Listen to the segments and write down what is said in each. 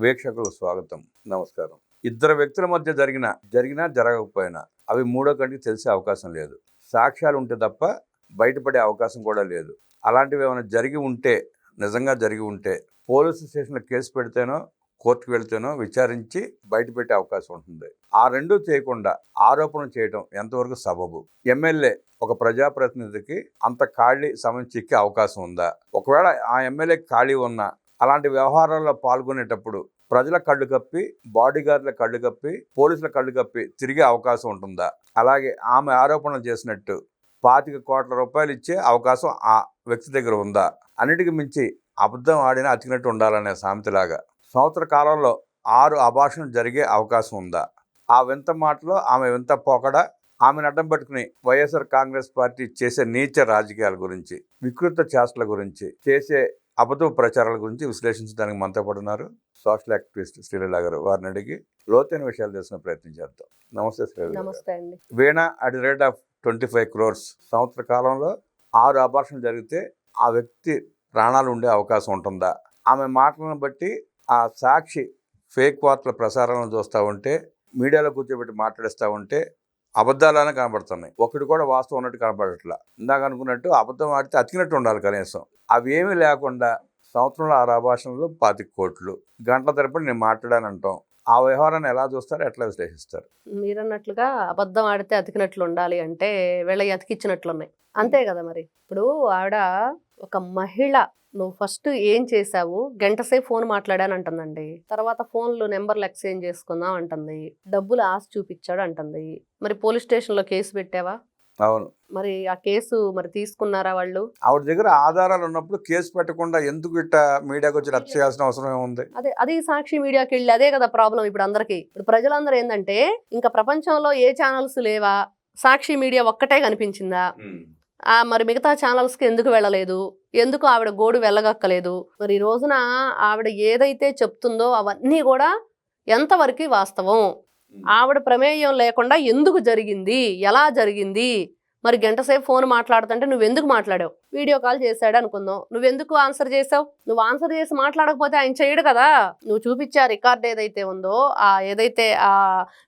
వీక్షకులకు స్వాగతం. నమస్కారం. ఇద్దరు వ్యక్తుల మధ్య జరిగినా జరగకపోయినా అవి మూడో కంటికి తెలిసే అవకాశం లేదు. సాక్ష్యాలు ఉంటే తప్ప బయటపడే అవకాశం కూడా లేదు. అలాంటివి ఏమైనా నిజంగా జరిగి ఉంటే పోలీసు స్టేషన్లో కేసు పెడితేనో కోర్టుకు వెళ్తేనో విచారించి బయటపెట్టే అవకాశం ఉంటుంది. ఆ రెండూ చేయకుండా ఆరోపణలు చేయడం ఎంతవరకు సబబు? ఎమ్మెల్యే ఒక ప్రజాప్రతినిధికి అంత ఖాళీ సమయం చిక్కే అవకాశం ఉందా? ఒకవేళ ఆ ఎమ్మెల్యే ఖాళీ ఉన్నా అలాంటి వ్యవహారాల్లో పాల్గొనేటప్పుడు ప్రజల కళ్ళు కప్పి, బాడీగార్డుల కళ్ళు కప్పి, పోలీసుల కళ్ళు కప్పి తిరిగే అవకాశం ఉంటుందా? అలాగే ఆమె ఆరోపణలు చేసినట్టు 25 కోట్ల రూపాయలు ఇచ్చే అవకాశం ఆ వ్యక్తి దగ్గర ఉందా? అన్నిటికి మించి అబద్ధం ఆడినా అతికినట్టు ఉండాలనే సామెతలాగా సంవత్సర కాలంలో 6 అభాషణలు జరిగే అవకాశం ఉందా? ఆ వింత మాటలో ఆమె వింత పోకడ, ఆమెను అడ్డం పెట్టుకుని వైఎస్ఆర్ కాంగ్రెస్ పార్టీ చేసే నీచ రాజకీయాల గురించి, వికృత చేష్టల గురించి, చేసే అబద్ధ ప్రచారాల గురించి విశ్లేషించడానికి మనతో పడున్నారు సోషల్ యాక్టివిస్ట్ శ్రీలీల గారు. వారిని అడిగి లోతైన విషయాలు తెలుసుకునే ప్రయత్నం చేద్దాం. నమస్తే శ్రీలీల. నమస్తే అండి. Veena at the rate of 25 crores సంవత్సర కాలంలో 6 అబార్షన్లు జరిగితే ఆ వ్యక్తి ప్రాణాలు ఉండే అవకాశం ఉంటుందా? ఆమె మాటలను బట్టి ఆ సాక్షి ఫేక్ వార్తల ప్రసారాలను చూస్తూ ఉంటే, మీడియాలో కూర్చోబెట్టి మాట్లాడిస్తూ ఉంటే అబద్ధాలనే కనబడుతున్నాయి. ఒకటి కూడా వాస్తవం ఉన్నట్టు కనబడట్లా. ఇందాక అనుకున్నట్టు అబద్ధం ఆడితే అతికినట్టు ఉండాలి కనీసం. అవి ఏమీ లేకుండా సంవత్సరంలో 6 అభాషణలు 25 కోట్లు గంటల తరపున నేను మాట్లాడానంటాం. ఆ వ్యవహారాన్ని ఎలా చూస్తారు, ఎట్లా విశ్లేషిస్తారు? మీరన్నట్లుగా అబద్ధం ఆడితే అతికినట్లు ఉండాలి అంటే వీళ్ళ అతికిచ్చినట్లున్నాయి. అంతే కదా మరి. ఇప్పుడు ఆవిడ ఒక మహిళ, నువ్వు ఫస్ట్ ఏం చేసావు, గంట సేపు ఫోన్ మాట్లాడాను అంటుందండి. తర్వాత ఫోన్లు నెంబర్లు ఎక్స్చేంజ్ చేసుకుందాం అంటుంది. డబ్బులు ఆశ చూపించాడు అంటుంది. మరి పోలీస్ స్టేషన్లో కేసు పెట్టావా? అవును. మరి ఆ కేసు మరి తీసుకున్నారా వాళ్ళు? ఆవిడ దగ్గర ఆధారాలు ఉన్నప్పుడు కేసు పెట్టకుండా ఎందుకు ఇట్ట మీడియాకి వచ్చి రచ్చ చేయాల్సిన అవసరం ఏముంది? అది సాక్షి మీడియాకి వెళ్ళి అదే కదా ప్రాబ్లం ఇప్పుడు అందరికి. ఇప్పుడు ప్రజలందరూ ఏంటంటే, ఇంకా ప్రపంచంలో ఏ ఛానల్స్ లేవా, సాక్షి మీడియా ఒక్కటే కనిపించిందా, మరి మిగతా ఛానల్స్కి ఎందుకు వెళ్ళలేదు, ఎందుకు ఆవిడ గోడు వెళ్ళగక్కలేదు? మరి ఈ రోజున ఆవిడ ఏదైతే చెప్తుందో అవన్నీ కూడా ఎంతవరకు వాస్తవం, ఆవిడ ప్రమేయం లేకుండా ఎందుకు జరిగింది, ఎలా జరిగింది? మరి గంట సేపు ఫోన్ మాట్లాడుతుంటే నువ్వెందుకు మాట్లాడావు? వీడియో కాల్ చేశాడు అనుకుందాం, నువ్వెందుకు ఆన్సర్ చేసావు? నువ్వు ఆన్సర్ చేసి మాట్లాడకపోతే ఆయన చేయడు కదా. నువ్వు చూపించే రికార్డ్ ఏదైతే ఉందో, ఏదైతే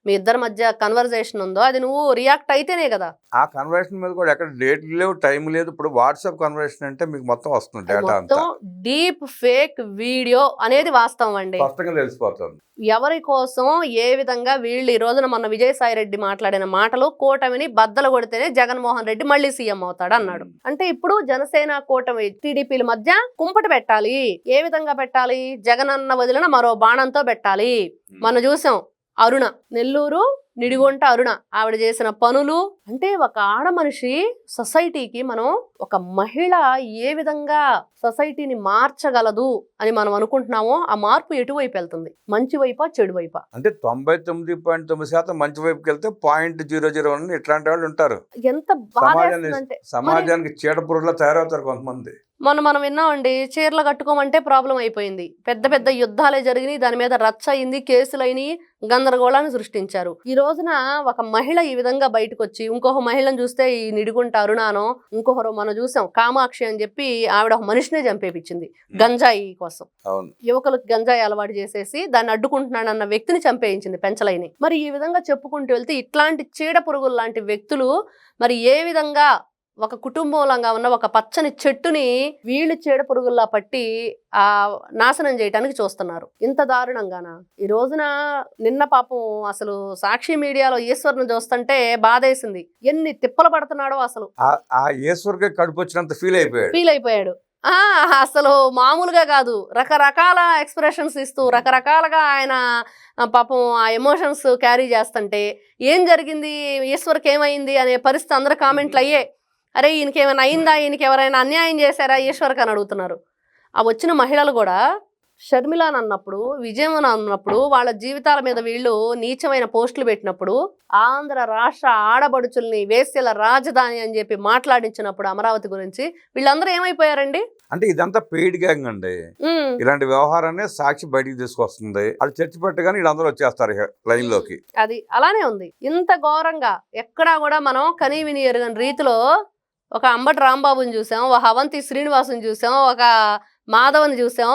మీ ఇద్దరి మధ్య కన్వర్జేషన్ ఉందో అది నువ్వు రియాక్ట్ అయితేనే కదా. ఆ కన్వర్జేషన్ మీద కూడా ఎక్కడ డేట్ లేవు, టైం లేదు. ఇప్పుడు వాట్సాప్ కన్వర్జేషన్ అంటే మీకు మొత్తం వస్తుంది డేటా అంతా. డీప్ ఫేక్ వీడియో అనేది వాస్తవం అండి, స్పష్టంగా తెలిసిపోతుంది. ఎవరి కోసం ఏ విధంగా వీళ్ళు ఈ రోజున మొన్న విజయసాయి రెడ్డి మాట్లాడిన మాటలు, కూటమిని బద్దలు కొడితేనే జగన్మోహన్ రెడ్డి మళ్ళీ సీఎం అవుతాడు అన్నాడు. అంటే ఇప్పుడు జనసేన కూటమి టీడీపీల మధ్య కుంపటి పెట్టాలి. ఏ విధంగా పెట్టాలి? జగన్ అన్న వదిలిన మరో బాణంతో పెట్టాలి. మనం చూసాం అరుణ, నెల్లూరు నిడిగొంట అరుణ, ఆవిడ చేసిన పనులు అంటే ఒక ఆడ మనిషి సొసైటీకి, మనం ఒక మహిళ ఏ విధంగా సొసైటీని మార్చగలదు అని మనం అనుకుంటున్నామో ఆ మార్పు ఎటువైపు వెళ్తుంది? మంచి వైపా చెడు వైపా? అంటే 99.9% మంచి వైపుకి వెళ్తే 0.001 ఇట్లాంటి వాళ్ళు ఉంటారు. ఎంత బాధేస్తుందంటే సమాజానికి చీడపురుగులా తయారవుతారు కొంతమంది. మనం విన్నామండి, చీరలు కట్టుకోమంటే ప్రాబ్లం అయిపోయింది, పెద్ద పెద్ద యుద్ధాలే జరిగినాయి, దాని మీద రచ్చ అయింది, కేసులు అయినాయి, గందరగోళాన్ని సృష్టించారు. ఈ రోజున ఒక మహిళ ఈ విధంగా బయటకు వచ్చి ఇంకొక మహిళను చూస్తే ఈ నిడిగుంట అరుణానో, ఇంకొకరు మనం చూసాం కామాక్షి అని చెప్పి ఆవిడ ఒక మనిషినే చంపేపించింది గంజాయి కోసం. యువకులకు గంజాయి అలవాటు చేసేసి దాన్ని అడ్డుకుంటున్నాడన్న వ్యక్తిని చంపేయించింది పెంచలైని. మరి ఈ విధంగా చెప్పుకుంటూ వెళ్తే ఇట్లాంటి చీడ పురుగులు లాంటి వ్యక్తులు మరి ఏ విధంగా ఒక కుటుంబంలాగా ఉన్న ఒక పచ్చని చెట్టుని వీళ్ళు చీడ పురుగుల్లా పట్టి నాశనం చేయడానికి చూస్తున్నారు. ఇంత దారుణంగానా? ఈ రోజున నిన్న పాపం అసలు సాక్షి మీడియాలో ఈశ్వర్ను చూస్తుంటే బాధేసింది. ఎన్ని తిప్పలు పడుతున్నాడో అసలు. కడుపు వచ్చినంత ఫీల్ అయిపోయాడు. అసలు మామూలుగా కాదు, రకరకాల ఎక్స్ప్రెషన్స్ ఇస్తూ రకరకాలుగా ఆయన పాపం ఆ ఎమోషన్స్ క్యారీ చేస్తుంటే ఏం జరిగింది, ఈశ్వర్కి ఏమైంది అనే పరిస్థితి అందరూ కామెంట్లు అయ్యే. అరే ఈయనకేమైనా అయిందా, ఈయనకి ఎవరైనా అన్యాయం చేశారా ఈశ్వర్కి అని అడుగుతున్నారు. ఆ వచ్చిన మహిళలు కూడా షర్మిలాని అన్నప్పుడు, విజయమని అన్నప్పుడు, వాళ్ళ జీవితాల మీద వీళ్ళు నీచమైన పోస్టులు పెట్టినప్పుడు, ఆంధ్ర రాష్ట్ర ఆడబడుచుల్ని వేశ్యల రాజధాని అని చెప్పి మాట్లాడించినప్పుడు అమరావతి గురించి వీళ్ళందరూ ఏమైపోయారండి? అంటే ఇదంతా పెయిడ్ గ్యాంగ్ అండి. ఇలాంటి వ్యవహారాన్ని సాక్షి బయటికి తీసుకొస్తుంది. అది చర్చ పెట్టగానే వీళ్ళందరూ వచ్చేస్తారు లైన్ లోకి. అది అలానే ఉంది. ఇంత ఘోరంగా ఎక్కడా కూడా మనం కనీ విని ఎరుగని రీతిలో ఒక అంబటి రాంబాబుని చూసాం, ఒక అవంతి శ్రీనివాసుని చూసాం, ఒక మాధవని చూసాం,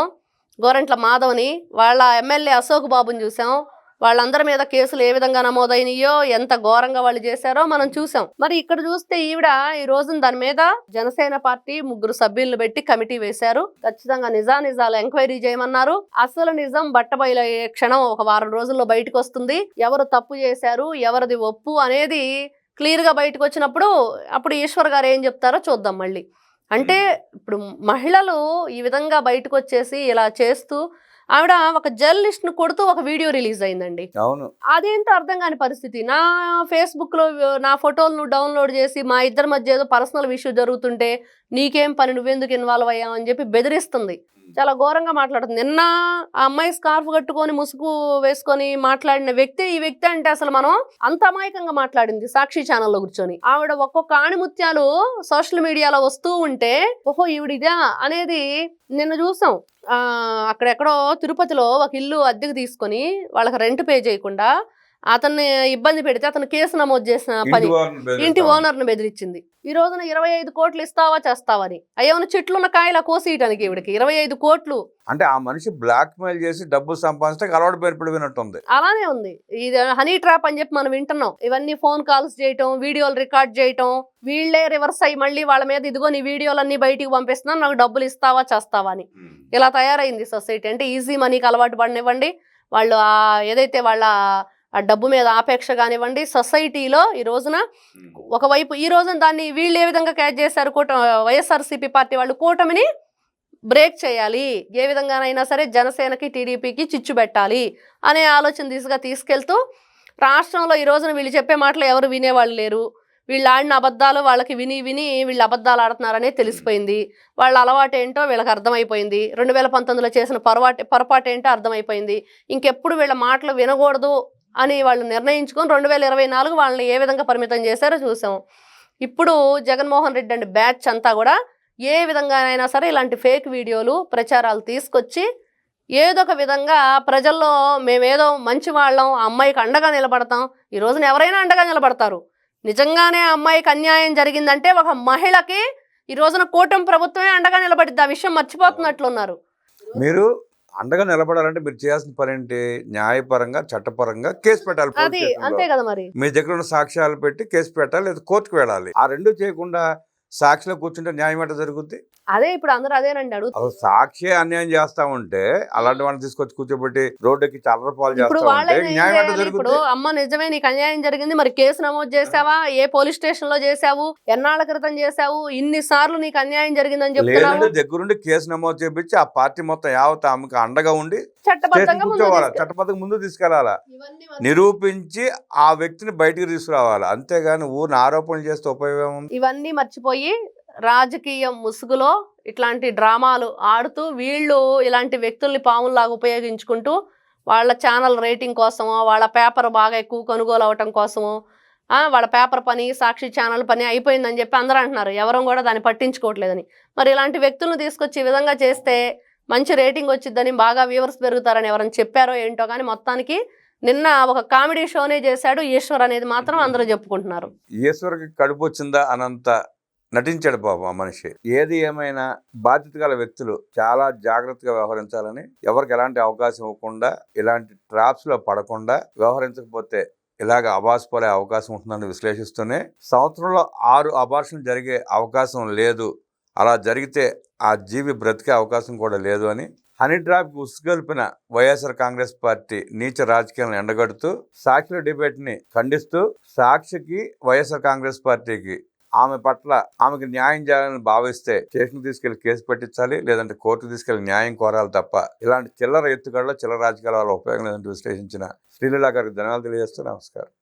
గోరంట్ల మాధవ్ని, వాళ్ళ ఎమ్మెల్యే అశోక్ బాబుని చూసాం. వాళ్ళందరి మీద కేసులు ఏ విధంగా నమోదైనయో, ఎంత ఘోరంగా వాళ్ళు చేశారో మనం చూసాం. మరి ఇక్కడ చూస్తే ఈవిడ ఈ రోజున దాని మీద జనసేన పార్టీ 3 సభ్యులను పెట్టి కమిటీ వేశారు. ఖచ్చితంగా నిజాలు ఎంక్వైరీ చేయమన్నారు. అసలు నిజం బట్టబయలయ్యే క్షణం ఒక వారం రోజుల్లో బయటకు వస్తుంది. ఎవరు తప్పు చేశారు, ఎవరిది ఒప్పు అనేది క్లియర్ గా బయటకు వచ్చినప్పుడు అప్పుడు ఈశ్వర్ గారు ఏం చెప్తారో చూద్దాం. మళ్ళీ అంటే ఇప్పుడు మహిళలు ఈ విధంగా బయటకు వచ్చేసి ఇలా చేస్తూ, ఆవిడ ఒక జర్నలిస్ట్ ను కొడుతూ ఒక వీడియో రిలీజ్ అయిందండి. అవును, అదేంటో అర్థం కాని పరిస్థితి. నా ఫేస్బుక్ లో నా ఫోటోలను డౌన్లోడ్ చేసి మా ఇద్దరి మధ్య ఏదో పర్సనల్ ఇష్యూ జరుగుతుంటే నీకేం పని, నువ్వెందుకు ఇన్వాల్వ్ అయ్యావు అని చెప్పి బెదిరిస్తుంది. చాలా ఘోరంగా మాట్లాడుతుంది. నిన్న ఆ అమ్మాయి స్కార్ఫ్ కట్టుకొని ముసుగు వేసుకొని మాట్లాడిన వ్యక్తి ఈ వ్యక్తి అంటే అసలు మనం అంత అమాయకంగా మాట్లాడింది సాక్షి ఛానల్లో కూర్చొని. ఆవిడ ఒక్కొక్క ఆణిముత్యాలు సోషల్ మీడియాలో వస్తూ ఉంటే ఓహో ఈవిడిదా అనేది నిన్న చూసాం. అక్కడెక్కడో తిరుపతిలో ఒక ఇల్లు అద్దెకు తీసుకొని వాళ్ళకి రెంట్ పే చేయకుండా అతన్ని ఇబ్బంది పెడితే అతను కేసు నమోదు చేసిన పని ఇంటి ఓనర్ను బెదిరించింది. ఈ రోజున 25 కోట్లు ఇస్తావా చేస్తావని. అయ్యేమన్నా చెట్లున్న కాయలా కోసేయటానికి ఈవిడికి 25 కోట్లు అంటే ఆ మనిషి బ్లాక్ మెయిల్ చేసి డబ్బులు సంపాదించడానికి అలవాటు పేర్పడినట్టుంది. అలానే ఉంది. ఇది హనీ ట్రాప్ అని చెప్పి మనం వింటున్నాం. ఇవన్నీ ఫోన్ కాల్స్ చేయటం, వీడియోలు రికార్డ్ చేయటం, వీళ్లే రివర్స్ అయ్యి మళ్ళీ వాళ్ళ మీద ఇదిగో నీ వీడియోలన్నీ బయటికి పంపిస్తున్నాను, నాకు డబ్బులు ఇస్తావా చేస్తావా అని. ఇలా తయారైంది సొసైటీ. అంటే ఈజీ మనీకి అలవాటు పడినివ్వండి, వాళ్ళు ఏదైతే వాళ్ళ ఆ డబ్బు మీద ఆపేక్ష కానివ్వండి, సొసైటీలో ఈ రోజున ఒకవైపు ఈ రోజున దాన్ని వీళ్ళు ఏ విధంగా క్యాచ్ చేశారు, వైఎస్ఆర్సీపీ పార్టీ వాళ్ళు కూటమిని బ్రేక్ చేయాలి, ఏ విధంగానైనా సరే జనసేనకి టీడీపీకి చిచ్చు పెట్టాలి అనే ఆలోచన దిశగా తీసుకెళ్తూ రాష్ట్రంలో ఈ రోజున వీళ్ళు చెప్పే మాటలు ఎవరు వినేవాళ్ళు లేరు. వీళ్ళు ఆడిన అబద్ధాలు వాళ్ళకి విని వీళ్ళు అబద్ధాలు ఆడుతున్నారనే తెలిసిపోయింది. వాళ్ళ అలవాటు ఏంటో వీళ్ళకి అర్థమైపోయింది. 2019లో చేసిన పొరపాటు ఏంటో అర్థమైపోయింది. ఇంకెప్పుడు వీళ్ళ మాటలు వినకూడదు అని వాళ్ళు నిర్ణయించుకొని 2024 వాళ్ళని ఏ విధంగా పరిమితం చేశారో చూసాం. ఇప్పుడు జగన్మోహన్ రెడ్డి అండ్ బ్యాచ్ అంతా కూడా ఏ విధంగానైనా సరే ఇలాంటి ఫేక్ వీడియోలు ప్రచారాలు తీసుకొచ్చి ఏదో ఒక విధంగా ప్రజల్లో మేమేదో మంచి వాళ్ళం, ఆ అమ్మాయికి అండగా నిలబడతాం. ఈ రోజున ఎవరైనా అండగా నిలబడతారు. నిజంగానే ఆ అమ్మాయికి అన్యాయం జరిగిందంటే ఒక మహిళకి ఈ రోజున కూటమి ప్రభుత్వమే అండగా నిలబడిద్ది. ఆ విషయం మర్చిపోతున్నట్లున్నారు. మీరు అండగా నిలబడాలంటే మీరు చేయాల్సిన పని ఏంటి? న్యాయపరంగా, చట్టపరంగా కేసు పెట్టాలి. అది అంతే కదా. మరి మీ దగ్గర ఉన్న సాక్ష్యాలు పెట్టి కేసు పెట్టాలి, లేదా కోర్టుకు వెళ్ళాలి. ఆ రెండు చేయకుండా సాక్షిలో కూర్చుంటే న్యాయం ఎట్లా జరుగుద్ది? అదే ఇప్పుడు అందరూ అదేనండి అడుగుతారు. అసలు సాక్షి అన్యాయం చేస్తా ఉంటే అలాంటి వాళ్ళని తీసుకొచ్చి కూర్చోబెట్టి రోడ్డుకి చల్లరపాలు చేస్తా ఉంటే న్యాయం ఎట్లా జరుగుతుంది? ఇప్పుడు అమ్మ నిజమే నీకు అన్యాయం జరిగింది, మరి కేసు నమోదు చేసావా, ఏ పోలీస్ స్టేషన్ లో చేసావు, ఎన్నాళ్ళ క్రితం చేసావు, ఇన్ని సార్లు నీకు అన్యాయం జరిగిందని చెప్తున్నావు. దగ్గరుండి కేసు నమోదు చేపించి ఆ పార్టీ మొత్తం యావత్ ఆమెకు అండగా ఉండి చట్టబద్ధంగా చట్టబద్ధంగా ముందు తీసుకెళ్లాలా, నిరూపించి ఆ వ్యక్తిని బయటికి తీసుకురావాలా. అంతేగాని ఊరిని ఆరోపణలు చేస్తే ఉపయోగం. ఇవన్నీ మర్చిపోయి రాజకీయ ముసుగులో ఇట్లాంటి డ్రామాలు ఆడుతూ వీళ్ళు ఇలాంటి వ్యక్తుల్ని పాముల్లాగా ఉపయోగించుకుంటూ వాళ్ళ ఛానల్ రేటింగ్ కోసమో, వాళ్ళ పేపర్ బాగా ఎక్కువ కొనుగోలు అవటం కోసమో, వాళ్ళ పేపర్ పని, సాక్షి ఛానల్ పని అయిపోయిందని చెప్పి అందరూ అంటున్నారు. ఎవరు కూడా దాన్ని పట్టించుకోవట్లేదని. మరి ఇలాంటి వ్యక్తులను తీసుకొచ్చి ఈ విధంగా చేస్తే మంచి రేటింగ్ వచ్చిద్దని, బాగా వ్యూవర్స్ పెరుగుతారని ఎవరైనా చెప్పారో ఏంటో కానీ మొత్తానికి నిన్న ఒక కామెడీ షోనే చేశాడు ఈశ్వర్ అనేది మాత్రం అందరూ చెప్పుకుంటున్నారు. ఈశ్వర్కి కడుపు వచ్చిందా అనంత నటించాడు పాపం ఆ మనిషి. ఏది ఏమైనా బాధ్యత గల వ్యక్తులు చాలా జాగ్రత్తగా వ్యవహరించాలని, ఎవరికి ఎలాంటి అవకాశం ఇవ్వకుండా, ఇలాంటి ట్రాప్స్ లో పడకుండా వ్యవహరించకపోతే ఇలాగ అబాస్పడే అవకాశం ఉంటుందని విశ్లేషిస్తూనే, సంవత్సరంలో 6 అబార్షన్లు జరిగే అవకాశం లేదు, అలా జరిగితే ఆ జీవి బ్రతికే అవకాశం కూడా లేదు అని హనీ ట్రాప్కి ఉసుగొల్పిన వైఎస్ఆర్ కాంగ్రెస్ పార్టీ నీచ రాజకీయాలను ఎండగడుతూ సాక్షిల డిబేట్ని ఖండిస్తూ, సాక్షికి వైఎస్ఆర్ కాంగ్రెస్ పార్టీకి ఆమె పట్ల ఆమెకు న్యాయం చేయాలని భావిస్తే స్టేషన్కి తీసుకెళ్లి కేసు పెట్టించాలి, లేదంటే కోర్టుకు తీసుకెళ్లి న్యాయం కోరాలి తప్ప ఇలాంటి చిల్లర ఎత్తుగడలో చిల్లర రాజకీయాల వల్ల ఉపయోగం లేదంటూ విశ్లేషించిన శ్రీలీలా గారికి ధన్యవాదాలు తెలియజేస్తూ నమస్కారం.